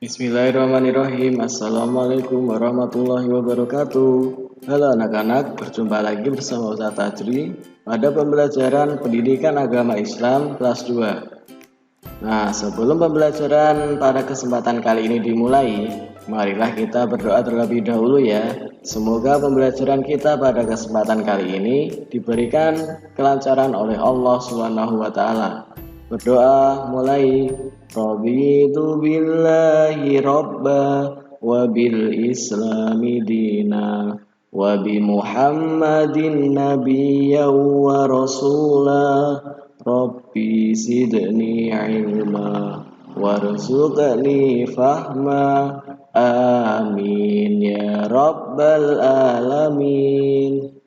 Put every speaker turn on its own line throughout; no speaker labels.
Bismillahirrahmanirrahim. Assalamualaikum warahmatullahi wabarakatuh. Halo anak-anak, berjumpa lagi bersama Ustaz Tajri pada pembelajaran Pendidikan Agama Islam kelas 2. Nah, sebelum pembelajaran pada kesempatan kali ini dimulai, marilah kita berdoa terlebih dahulu ya. Semoga pembelajaran kita pada kesempatan kali ini diberikan kelancaran oleh Allah Subhanahu wa taala. Berdoa mulai. Raditu billahi rabba wa bil islami dina wa bi muhammadin nabiyya wa rasula rabbi zidni ilma warzuqni fahma amin ya rabbal alamin.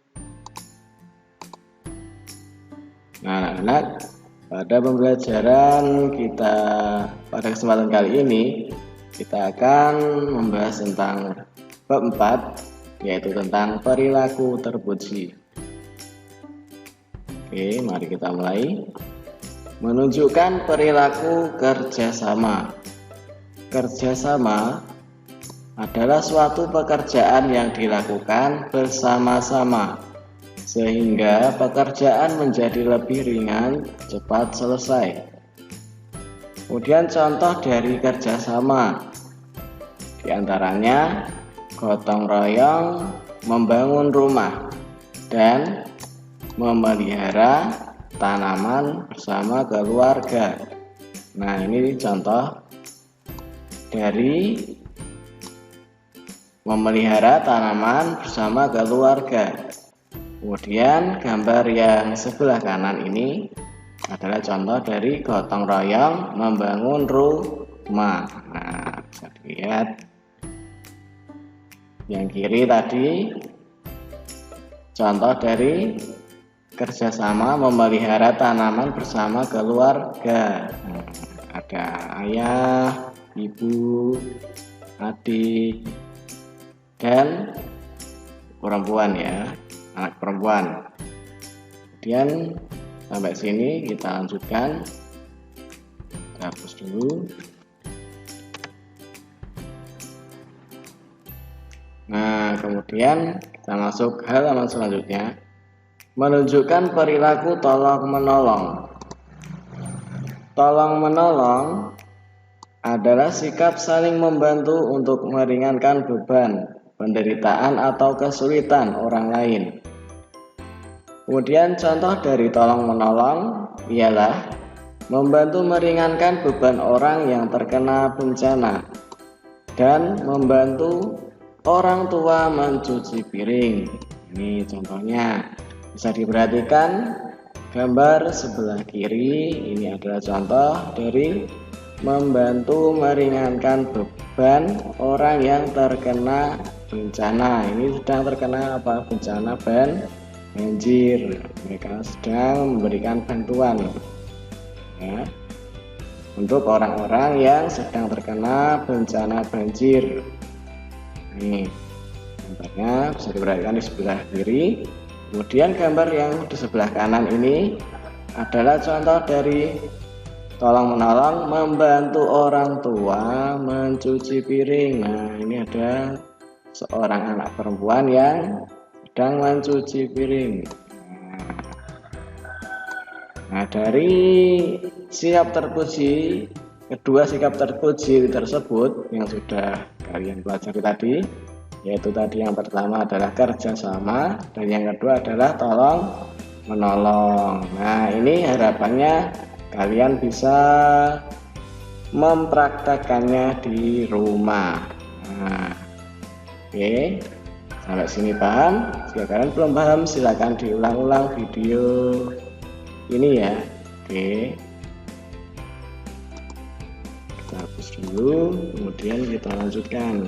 Nah, anak-anak, pada pembelajaran kita pada kesempatan kali ini kita akan membahas tentang bab 4, yaitu tentang perilaku terpuji. Oke, mari kita mulai. Menunjukkan perilaku kerjasama. Kerjasama adalah suatu pekerjaan yang dilakukan bersama-sama sehingga pekerjaan menjadi lebih ringan, cepat selesai. Kemudian contoh dari kerjasama, diantaranya gotong royong membangun rumah dan memelihara tanaman bersama keluarga. Nah, ini contoh dari memelihara tanaman bersama keluarga. Kemudian gambar yang sebelah kanan ini adalah contoh dari gotong royong membangun rumah. Nah, bisa dilihat. Yang kiri tadi contoh dari kerjasama memelihara tanaman bersama keluarga. Nah, ada ayah, ibu, adik, dan perempuan ya. Anak perempuan. Kemudian sampai sini kita lanjutkan. Kita hapus dulu. Nah, kemudian kita masuk halaman selanjutnya. Menunjukkan perilaku tolong menolong. Tolong menolong adalah sikap saling membantu untuk meringankan beban, penderitaan atau kesulitan orang lain. Kemudian contoh dari tolong menolong ialah membantu meringankan beban orang yang terkena bencana dan membantu orang tua mencuci piring. Ini contohnya. Bisa diperhatikan gambar sebelah kiri, ini adalah contoh dari membantu meringankan beban orang yang terkena bencana. Ini sedang terkena bencana banjir. Mereka sedang memberikan bantuan ya, untuk orang-orang yang sedang terkena bencana banjir. Ini gambarnya bisa diperhatikan di sebelah kiri. Kemudian gambar yang di sebelah kanan ini adalah contoh dari tolong menolong membantu orang tua mencuci piring. Nah, ini ada seorang anak perempuan yang sedang mencuci piring. Nah, dari sikap terpuji, kedua sikap terpuji tersebut yang sudah kalian pelajari tadi, yaitu tadi yang pertama adalah kerjasama dan yang kedua adalah tolong menolong. Nah, ini harapannya kalian bisa mempraktekannya di rumah. Nah, oke, sampai sini paham? Jika kalian belum paham, silakan diulang-ulang video ini ya. Oke, kita hapus dulu, kemudian kita lanjutkan.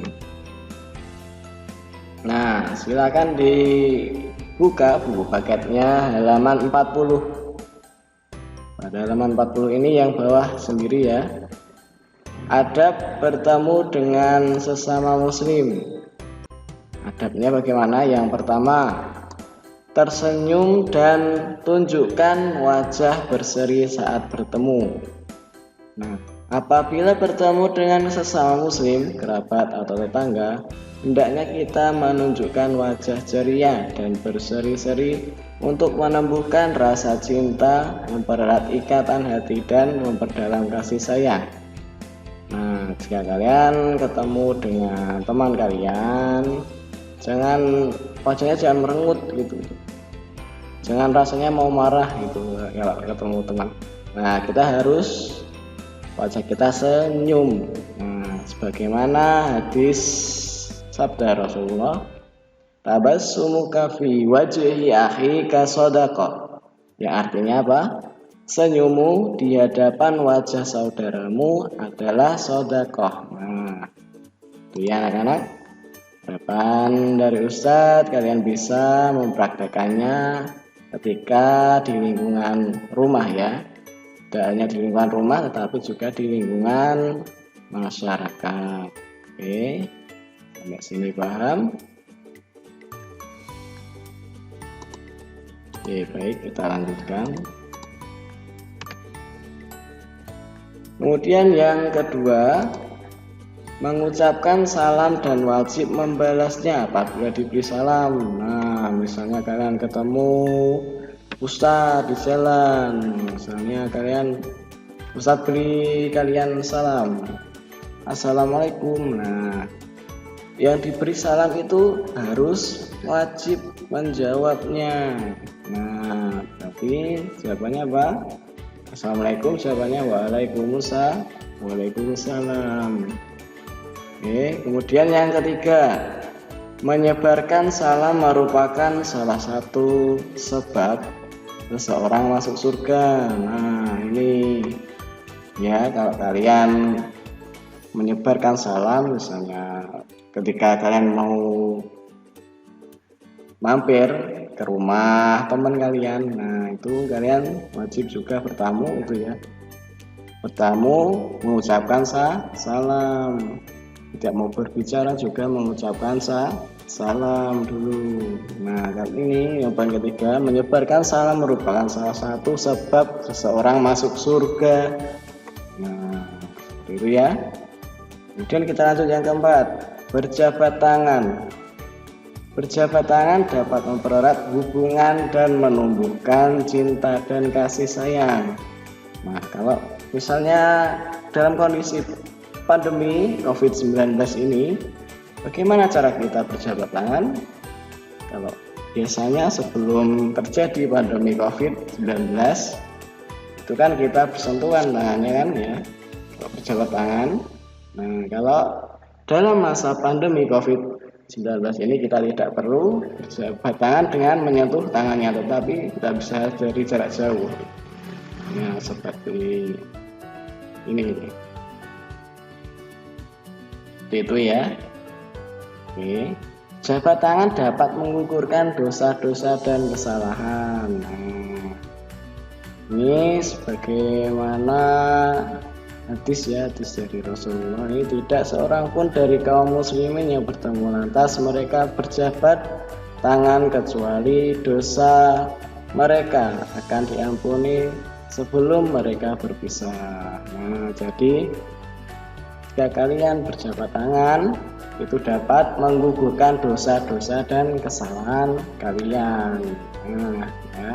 Nah, silakan dibuka buku paketnya halaman 40. Pada halaman 40 ini yang bawah sendiri ya. Adab bertemu dengan sesama muslim. Adabnya bagaimana? Yang pertama, tersenyum dan tunjukkan wajah berseri saat bertemu. Nah, Apabila bertemu dengan sesama muslim, kerabat atau tetangga, hendaknya kita menunjukkan wajah ceria dan berseri-seri untuk menumbuhkan rasa cinta, mempererat ikatan hati dan memperdalam kasih sayang. Nah, jika kalian ketemu dengan teman kalian, wajahnya jangan merengut gitu. Jangan rasanya mau marah gitu kalau ketemu teman. Nah, kita harus wajah kita senyum. Nah, sebagaimana hadis sabda Rasulullah, tabassumuka fi wajhi akhika shadaqah. Yang artinya apa? Senyummu di hadapan wajah saudaramu adalah sedekah. Nah, itu ya anak-anak. Harapan dari Ustadz kalian bisa mempraktekannya ketika di lingkungan rumah ya. Tidak hanya di lingkungan rumah tetapi juga di lingkungan masyarakat. Oke, sampai sini paham? Oke, baik, kita lanjutkan. Kemudian yang kedua, mengucapkan salam dan wajib membalasnya apabila diberi salam. Nah, misalnya kalian ketemu Ustadz di jalan, misalnya Ustadz beri kalian salam, Assalamualaikum. Nah, yang diberi salam itu harus wajib menjawabnya. Nah, tapi jawabannya apa? Assalamualaikum, jawabannya Waalaikumsalam. Oke, kemudian yang ketiga, menyebarkan salam merupakan salah satu sebab seseorang masuk surga. Nah, ini ya, kalau kalian menyebarkan salam, misalnya ketika kalian mau mampir ke rumah teman kalian, nah itu kalian wajib juga bertamu itu ya, bertamu mengucapkan salam. Tidak mau berbicara juga mengucapkan salam dulu. Nah, kali ini yang poin ketiga, menyebarkan salam merupakan salah satu sebab seseorang masuk surga. Nah, seperti itu ya. Kemudian kita lanjut yang keempat, berjabat tangan. Berjabat tangan dapat mempererat hubungan dan menumbuhkan cinta dan kasih sayang. Nah, kalau misalnya dalam kondisi pandemi COVID-19 ini, bagaimana cara kita berjabat tangan? Kalau biasanya sebelum terjadi pandemi COVID-19, itu kan kita bersentuhan tangannya kan ya, kalau berjabat tangan. Nah, kalau dalam masa pandemi COVID-19 ini kita tidak perlu berjabat tangan dengan menyentuh tangannya, tetapi kita bisa dari jarak jauh. Nah, seperti ini. Itu ya. Oke. Jabat tangan dapat mengukurkan dosa-dosa dan kesalahan. Nah, ini sebagaimana hadis dari Rasulullah, ini tidak seorang pun dari kaum muslimin yang bertemu lantas mereka berjabat tangan kecuali dosa mereka akan diampuni sebelum mereka berpisah. Nah, jadi jika kalian berjabat tangan, itu dapat menggugurkan dosa-dosa dan kesalahan kalian. Nah, ya.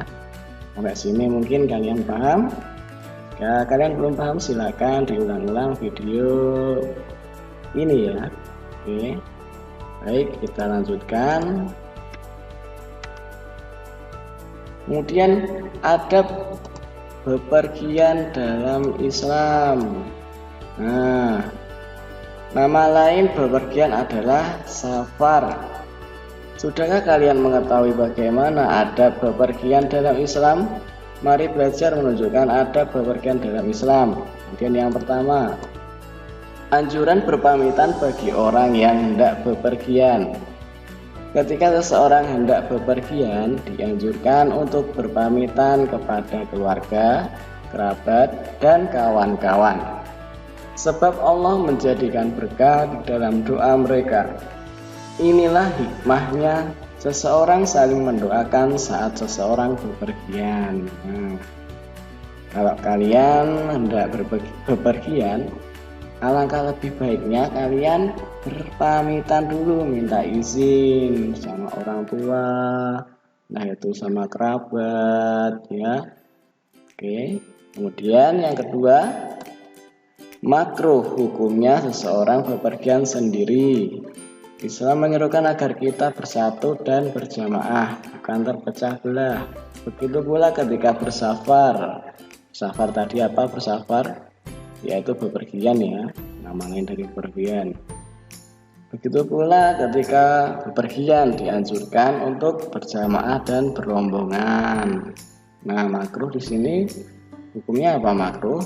Sampai sini mungkin kalian paham. Jika kalian belum paham, silakan diulang-ulang video ini ya. Oke. Baik, kita lanjutkan. Kemudian adab bepergian dalam Islam. Nah, nama lain bepergian adalah safar. Sudahkah kalian mengetahui bagaimana adab bepergian dalam Islam? Mari belajar menunjukkan adab bepergian dalam Islam. Kemudian yang pertama, anjuran berpamitan bagi orang yang hendak bepergian. Ketika seseorang hendak bepergian, dianjurkan untuk berpamitan kepada keluarga, kerabat, dan kawan-kawan. Sebab Allah menjadikan berkah di dalam doa mereka. Inilah hikmahnya seseorang saling mendoakan saat seseorang bepergian. Nah, Kalau kalian hendak bepergian, alangkah lebih baiknya kalian berpamitan dulu, minta izin sama orang tua, nah itu sama kerabat ya. Oke, kemudian yang kedua, makruh hukumnya seseorang bepergian sendiri. Islam menyerukan agar kita bersatu dan berjamaah, bukan terpecah belah. Begitu pula ketika bersafar. Safar tadi apa bersafar? Yaitu bepergian ya, nama lain dari bepergian. Begitu pula ketika bepergian dianjurkan untuk berjamaah dan berombongan. Nah, makruh di sini hukumnya apa makruh?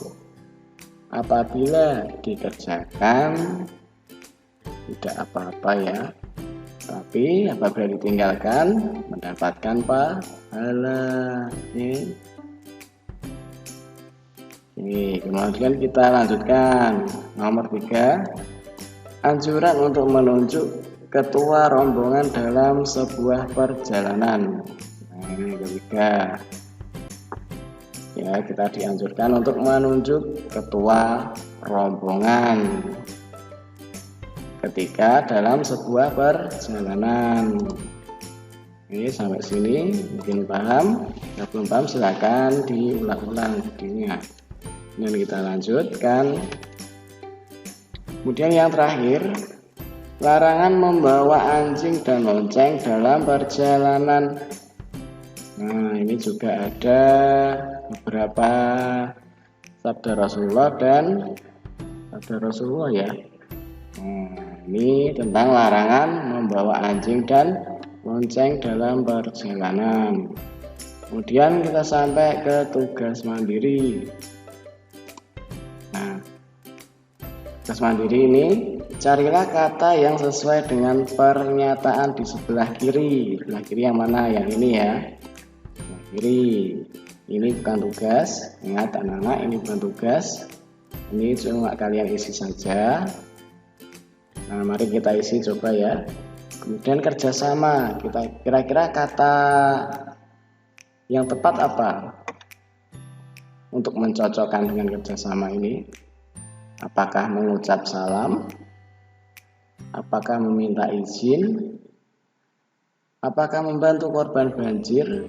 Apabila dikerjakan tidak apa-apa ya, tapi apabila ditinggalkan mendapatkan pahala. Kemudian kita lanjutkan nomor 3, anjuran untuk menunjuk ketua rombongan dalam sebuah perjalanan. Nah, ini ketiga ya, kita dianjurkan untuk menunjuk ketua rombongan ketika dalam sebuah perjalanan. Oke, sampai sini mungkin paham. Jika belum paham silakan diulang-ulang videonya. Dan kita lanjutkan. Kemudian yang terakhir, larangan membawa anjing dan lonceng dalam perjalanan. Nah, ini juga ada beberapa sabda Rasulullah dan sabda Rasulullah ya. Nah, ini tentang larangan membawa anjing dan lonceng dalam perjalanan. Kemudian kita sampai ke tugas mandiri. Nah, tugas mandiri ini, carilah kata yang sesuai dengan pernyataan di sebelah kiri. Sebelah kiri yang mana? Yang ini ya. Sebelah kiri. Ini bukan tugas. Ingat anak-anak, ini bukan tugas. Ini cuma kalian isi saja. Nah, mari kita isi coba ya. Kemudian kerjasama. Kita kira-kira kata yang tepat apa untuk mencocokkan dengan kerjasama ini? Apakah mengucap salam? Apakah meminta izin? Apakah membantu korban banjir?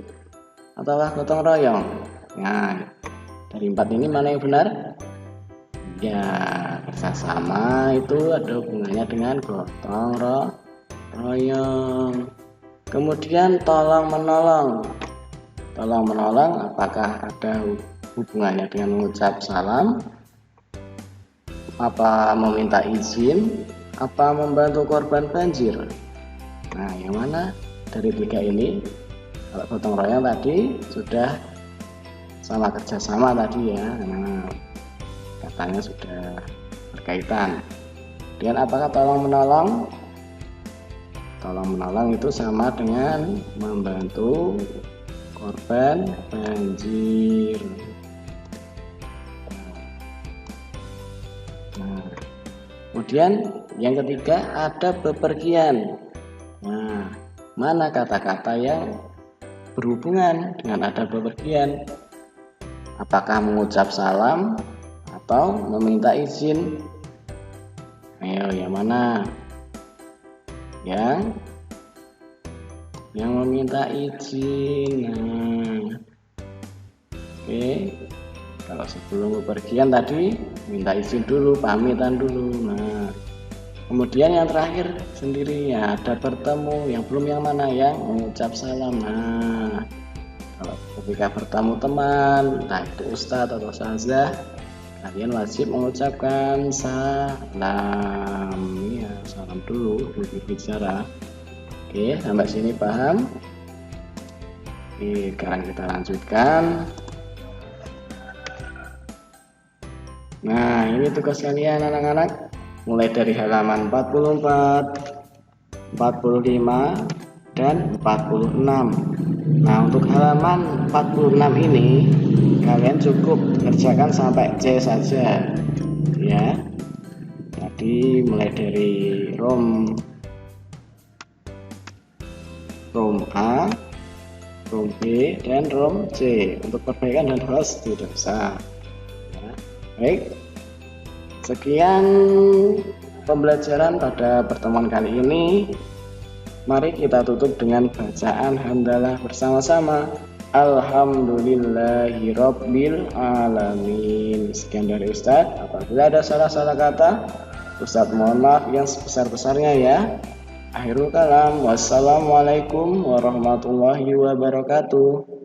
Ataukah gotong royong? Nah, dari 4 ini mana yang benar? Ya, kerjasama itu ada hubungannya dengan gotong royong. Kemudian tolong menolong. Tolong menolong apakah ada hubungannya dengan mengucap salam? Apa meminta izin? Apa membantu korban banjir? Nah, yang mana dari 3 ini? Kalau gotong royong tadi sudah sama kerjasama tadi ya. Nah, katanya sudah berkaitan. Dan apakah tolong menolong? Tolong menolong itu sama dengan membantu korban banjir. Nah, kemudian yang ketiga ada bepergian. Nah, mana kata-kata yang berhubungan dengan ada bepergian? Apakah mengucap salam atau meminta izin? Ayo, yang mana? Yang meminta izin. Nah, oke. Kalau sebelum bepergian tadi minta izin dulu, pamitan dulu. Nah, kemudian yang terakhir sendiri ya, ada bertemu. Yang belum yang mana? Yang mengucap salam. Nah, kalau ketika bertemu teman, entah itu ustadz atau ustazah, kalian wajib mengucapkan salam. Ya, salam dulu berbicara. Oke, sampai sini paham? Oke, sekarang kita lanjutkan. Nah, ini tugas kalian anak-anak, mulai dari halaman 44, 45, dan 46. Nah, untuk halaman 46 ini kalian cukup kerjakan sampai C saja ya. Tadi mulai dari rom A, rom B, dan rom C untuk perbaikan dan host tidak usah. Ya. Baik, sekian pembelajaran pada pertemuan kali ini. Mari kita tutup dengan bacaan hamdalah bersama-sama. Alhamdulillahirabbil alamin. Sekian dari Ustadz. Apabila ada salah-salah kata, Ustadz mohon maaf yang sebesar-besarnya ya. Akhirul kalam. Wassalamualaikum warahmatullahi wabarakatuh.